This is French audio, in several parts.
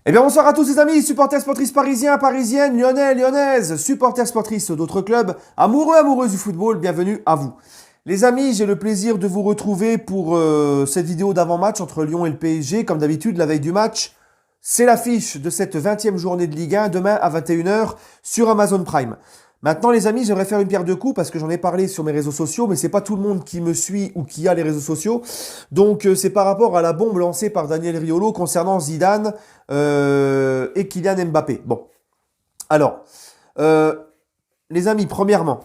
Eh bien bonsoir à tous les amis, supporters sportifs parisiens, parisiennes, lyonnais, lyonnaises, supporters sportifs d'autres clubs, amoureux, amoureuses du football, bienvenue à vous. Les amis, j'ai le plaisir de vous retrouver pour cette vidéo d'avant-match entre Lyon et le PSG. Comme d'habitude, la veille du match, c'est l'affiche de cette 20e journée de Ligue 1, demain à 21h sur Amazon Prime. Maintenant les amis, j'aimerais faire une pierre deux coups parce que j'en ai parlé sur mes réseaux sociaux, mais c'est pas tout le monde qui me suit ou qui a les réseaux sociaux. Donc c'est par rapport à la bombe lancée par Daniel Riolo concernant Zidane et Kylian Mbappé. Bon, alors, euh, les amis, premièrement,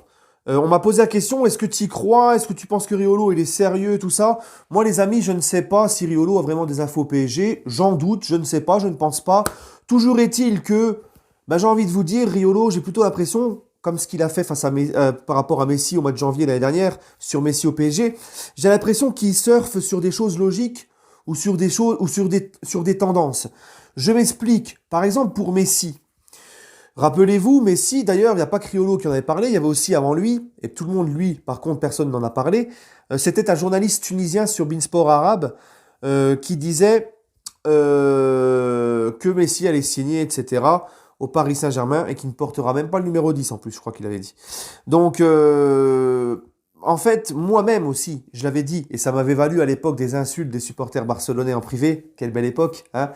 on m'a posé la question, est-ce que tu y crois? Est-ce que tu penses que Riolo, il est sérieux, tout ça? Moi, les amis, je ne sais pas si Riolo a vraiment des infos PSG. J'en doute, je ne sais pas, je ne pense pas. Toujours est-il que, bah, j'ai envie de vous dire, Riolo, j'ai plutôt l'impression, comme ce qu'il a fait par rapport à Messi au mois de janvier l'année dernière, sur Messi au PSG, j'ai l'impression qu'il surfe sur des choses logiques ou sur des choses ou sur des tendances. Je m'explique. Par exemple, pour Messi. Rappelez-vous, Messi, d'ailleurs, il n'y a pas que Riolo qui en avait parlé, il y avait aussi avant lui, et tout le monde, lui, par contre, personne n'en a parlé, c'était un journaliste tunisien sur Beansport Arabe qui disait que Messi allait signer, etc., au Paris Saint-Germain, et qui ne portera même pas le numéro 10 en plus, je crois qu'il avait dit. Donc, en fait, moi-même aussi, je l'avais dit, et ça m'avait valu à l'époque des insultes des supporters barcelonais en privé, quelle belle époque, hein,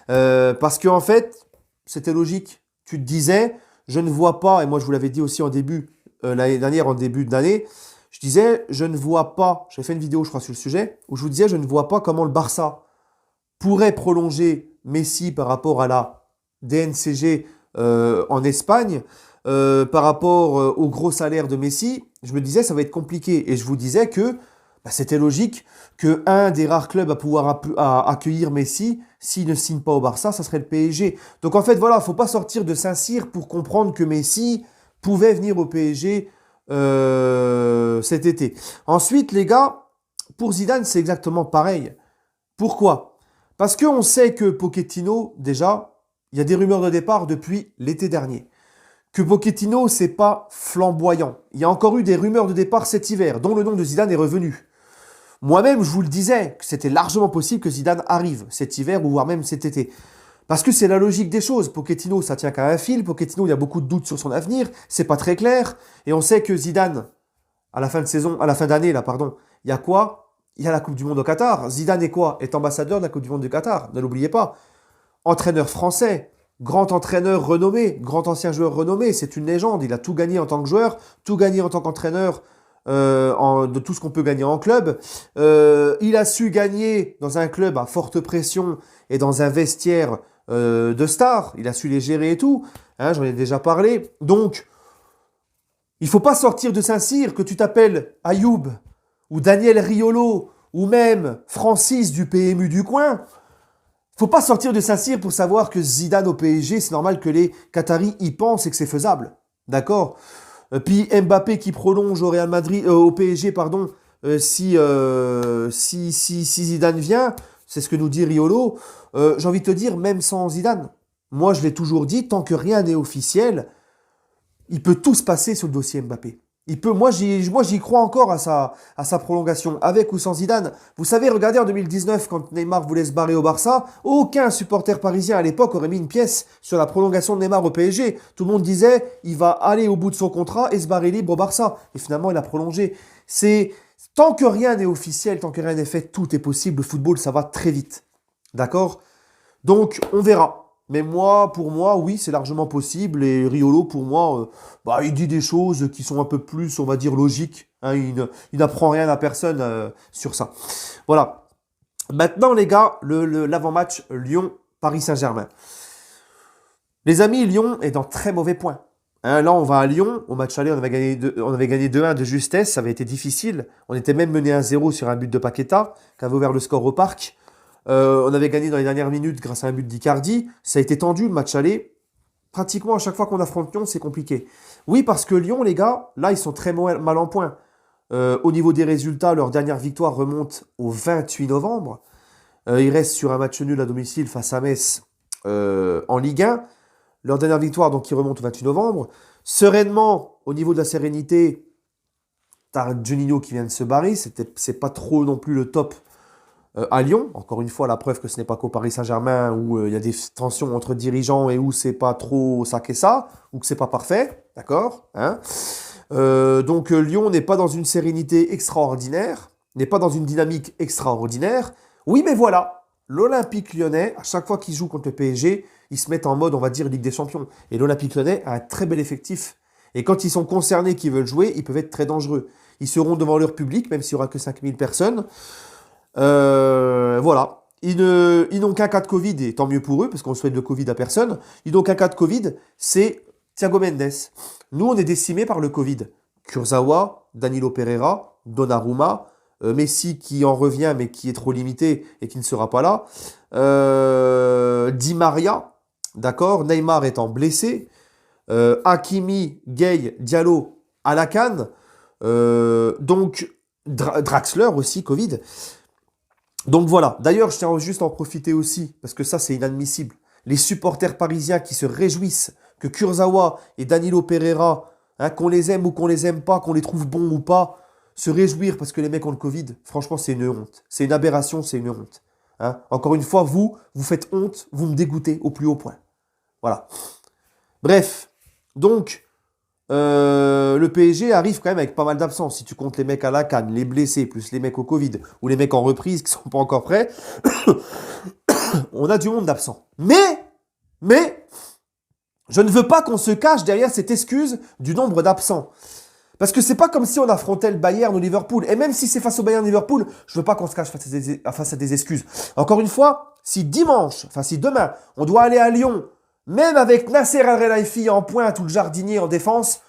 parce qu'en fait, c'était logique. Tu te disais, je ne vois pas, et moi je vous l'avais dit aussi en début, l'année dernière, en début d'année, je disais, je ne vois pas, j'avais fait une vidéo, je crois, sur le sujet, où je vous disais, je ne vois pas comment le Barça pourrait prolonger Messi par rapport à la DNCG en Espagne, par rapport au gros salaire de Messi. Je me disais, ça va être compliqué. Et je vous disais que bah, c'était logique que un des rares clubs à pouvoir accueillir Messi, s'il ne signe pas au Barça, ça serait le PSG. Donc en fait, voilà, il ne faut pas sortir de Saint-Cyr pour comprendre que Messi pouvait venir au PSG cet été. Ensuite, les gars, pour Zidane, c'est exactement pareil. Pourquoi? Parce qu'on sait que Pochettino, déjà, il y a des rumeurs de départ depuis l'été dernier. Que Pochettino, c'est pas flamboyant. Il y a encore eu des rumeurs de départ cet hiver, dont le nom de Zidane est revenu. Moi-même, je vous le disais, que c'était largement possible que Zidane arrive cet hiver ou voire même cet été. Parce que c'est la logique des choses. Pochettino, ça tient qu'à un fil. Pochettino, il y a beaucoup de doutes sur son avenir. C'est pas très clair. Et on sait que Zidane, à la fin de saison, à la fin d'année, là, pardon, il y a quoi? Il y a la Coupe du Monde au Qatar. Zidane est quoi? Est ambassadeur de la Coupe du Monde du Qatar. Ne l'oubliez pas. Entraîneur français, grand entraîneur renommé, grand ancien joueur renommé, c'est une légende. Il a tout gagné en tant que joueur, tout gagné en tant qu'entraîneur de tout ce qu'on peut gagner en club. Il a su gagner dans un club à forte pression et dans un vestiaire de stars. Il a su les gérer et tout. Hein, j'en ai déjà parlé. Donc, il faut pas sortir de Saint-Cyr que tu t'appelles Ayoub ou Daniel Riolo ou même Francis du PMU du coin. Faut pas sortir de Saint-Cyr pour savoir que Zidane au PSG, c'est normal que les Qataris y pensent et que c'est faisable. D'accord. Puis Mbappé qui prolonge au Real Madrid, au PSG, pardon, si Zidane vient, c'est ce que nous dit Riolo. J'ai envie de te dire, même sans Zidane, moi je l'ai toujours dit, tant que rien n'est officiel, il peut tout se passer sur le dossier Mbappé. Moi, j'y crois encore à sa prolongation, avec ou sans Zidane. Vous savez, regardez en 2019, quand Neymar voulait se barrer au Barça, aucun supporter parisien à l'époque aurait mis une pièce sur la prolongation de Neymar au PSG. Tout le monde disait, il va aller au bout de son contrat et se barrer libre au Barça. Et finalement, il a prolongé. Tant que rien n'est officiel, tant que rien n'est fait, tout est possible. Le football, ça va très vite. D'accord? Donc, on verra. Mais moi, pour moi, oui, c'est largement possible. Et Riolo, pour moi, bah, il dit des choses qui sont un peu plus, on va dire, logiques. Hein, il n'apprend rien à personne sur ça. Voilà. Maintenant, les gars, l'avant-match Lyon-Paris Saint-Germain. Les amis, Lyon est dans très mauvais points. Hein, là, on va à Lyon. Au match aller, on avait gagné 2-1 de justesse. Ça avait été difficile. On était même mené 1-0 sur un but de Paqueta, qui avait ouvert le score au parc. On avait gagné dans les dernières minutes grâce à un but d'Icardi. Ça a été tendu le match aller. Pratiquement à chaque fois qu'on affronte Lyon, c'est compliqué. Oui, parce que Lyon, les gars, là, ils sont très mal en point. Au niveau des résultats, leur dernière victoire remonte au 28 novembre. Ils restent sur un match nul à domicile face à Metz en Ligue 1. Leur dernière victoire, donc, qui remonte au 28 novembre. Sereinement, au niveau de la sérénité, t'as Juninho qui vient de se barrer. C'est pas trop non plus le top à Lyon. Encore une fois, la preuve que ce n'est pas qu'au Paris Saint-Germain où il y a des tensions entre dirigeants et où c'est pas trop ça qu'est ça, ou que c'est pas parfait, d'accord, hein. Donc Lyon n'est pas dans une sérénité extraordinaire, n'est pas dans une dynamique extraordinaire. Oui, mais voilà, l'Olympique Lyonnais, à chaque fois qu'ils jouent contre le PSG, ils se mettent en mode, on va dire, Ligue des Champions. Et l'Olympique Lyonnais a un très bel effectif. Et quand ils sont concernés, qu'ils veulent jouer, ils peuvent être très dangereux. Ils seront devant leur public, même s'il n'y aura que 5000 personnes. Voilà. Ils n'ont qu'un cas de Covid, et tant mieux pour eux, parce qu'on souhaite le Covid à personne. Ils n'ont qu'un cas de Covid, c'est Thiago Mendes. Nous, on est décimés par le Covid. Kurzawa, Danilo Pereira, Donnarumma, Messi qui en revient, mais qui est trop limité et qui ne sera pas là. Di Maria, d'accord, Neymar étant blessé. Hakimi, Gueye, Diallo à la CAN. Donc, Draxler aussi, Covid. Donc voilà. D'ailleurs, je tiens juste à en profiter aussi, parce que ça, c'est inadmissible. Les supporters parisiens qui se réjouissent que Kurzawa et Danilo Pereira, hein, qu'on les aime ou qu'on les aime pas, qu'on les trouve bons ou pas, se réjouir parce que les mecs ont le Covid, franchement, c'est une honte. C'est une aberration, c'est une honte. Hein. Encore une fois, vous faites honte, vous me dégoûtez au plus haut point. Voilà. Bref. Donc, le PSG arrive quand même avec pas mal d'absents. Si tu comptes les mecs à la CAN, les blessés, plus les mecs au Covid, ou les mecs en reprise qui sont pas encore prêts, on a du monde d'absents. Mais, je ne veux pas qu'on se cache derrière cette excuse du nombre d'absents. Parce que c'est pas comme si on affrontait le Bayern ou Liverpool. Et même si c'est face au Bayern ou Liverpool, je veux pas qu'on se cache face à des excuses. Encore une fois, si demain, on doit aller à Lyon, même avec Nasser Al-Khelaifi en pointe ou le jardinier en défense,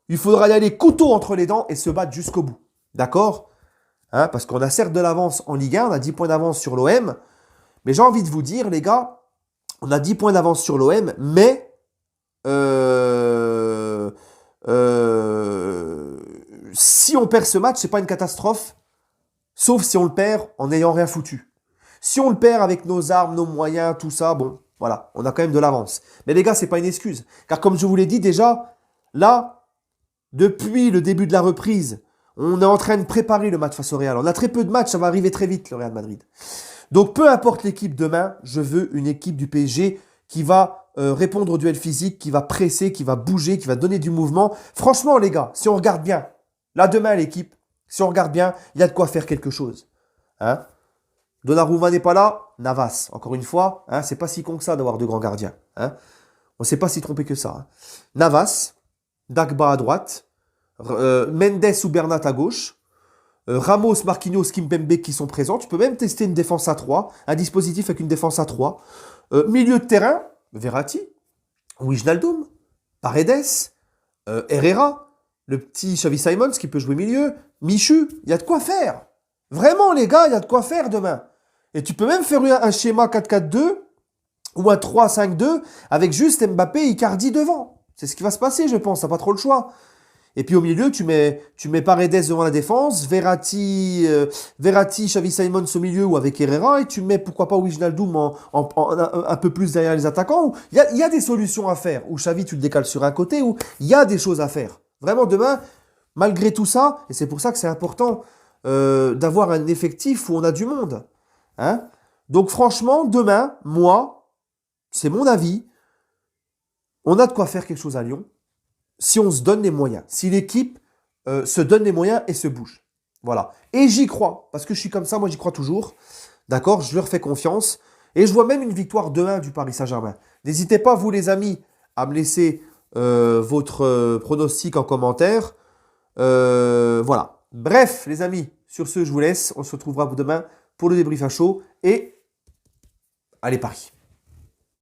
il faudra y aller couteau entre les dents et se battre jusqu'au bout. D'accord, hein, parce qu'on a certes de l'avance en Ligue 1, on a 10 points d'avance sur l'OM. Mais j'ai envie de vous dire, les gars, on a 10 points d'avance sur l'OM, mais si on perd ce match, c'est pas une catastrophe, sauf si on le perd en n'ayant rien foutu. Si on le perd avec nos armes, nos moyens, tout ça, bon, voilà, on a quand même de l'avance. Mais les gars, c'est pas une excuse. Car comme je vous l'ai dit déjà, là, depuis le début de la reprise, on est en train de préparer le match face au Real. On a très peu de matchs, ça va arriver très vite, le Real Madrid. Donc, peu importe l'équipe demain, je veux une équipe du PSG qui va répondre au duel physique, qui va presser, qui va bouger, qui va donner du mouvement. Franchement, les gars, si on regarde bien, là, demain, l'équipe, si on regarde bien, il y a de quoi faire quelque chose. Hein? Donnarumma n'est pas là, Navas, encore une fois, hein, c'est pas si con que ça d'avoir deux grands gardiens. Hein. On ne s'est pas si trompé que ça. Hein. Navas, Dagba à droite, Mendes ou Bernat à gauche, Ramos, Marquinhos, Kimpembe qui sont présents. Tu peux même tester une défense à 3, un dispositif avec une défense à 3. Milieu de terrain, Verratti, Wijnaldum, Paredes, Herrera, le petit Xavi Simons qui peut jouer milieu, Michu, il y a de quoi faire. Vraiment les gars, il y a de quoi faire demain. Et tu peux même faire un schéma 4-4-2 ou un 3-5-2 avec juste Mbappé et Icardi devant. C'est ce qui va se passer, je pense, t'as pas trop le choix. Et puis au milieu, tu mets Paredes devant la défense, Verratti, Xavi Simons au milieu ou avec Herrera, et tu mets pourquoi pas Wijnaldum un peu plus derrière les attaquants. Il y a des solutions à faire, ou Xavi tu le décales sur un côté, ou il y a des choses à faire. Vraiment demain, malgré tout ça, et c'est pour ça que c'est important d'avoir un effectif où on a du monde. Hein. Donc franchement, demain, moi, c'est mon avis, on a de quoi faire quelque chose à Lyon. Si on se donne les moyens, si l'équipe se donne les moyens et se bouge. Voilà. Et j'y crois, parce que je suis comme ça, moi j'y crois toujours. D'accord, je leur fais confiance. Et je vois même une victoire 2-1 du Paris Saint-Germain. N'hésitez pas, vous les amis, à me laisser votre pronostic en commentaire. Voilà. Bref, les amis, sur ce, je vous laisse. On se retrouvera demain pour le débrief à chaud. Et allez, Paris.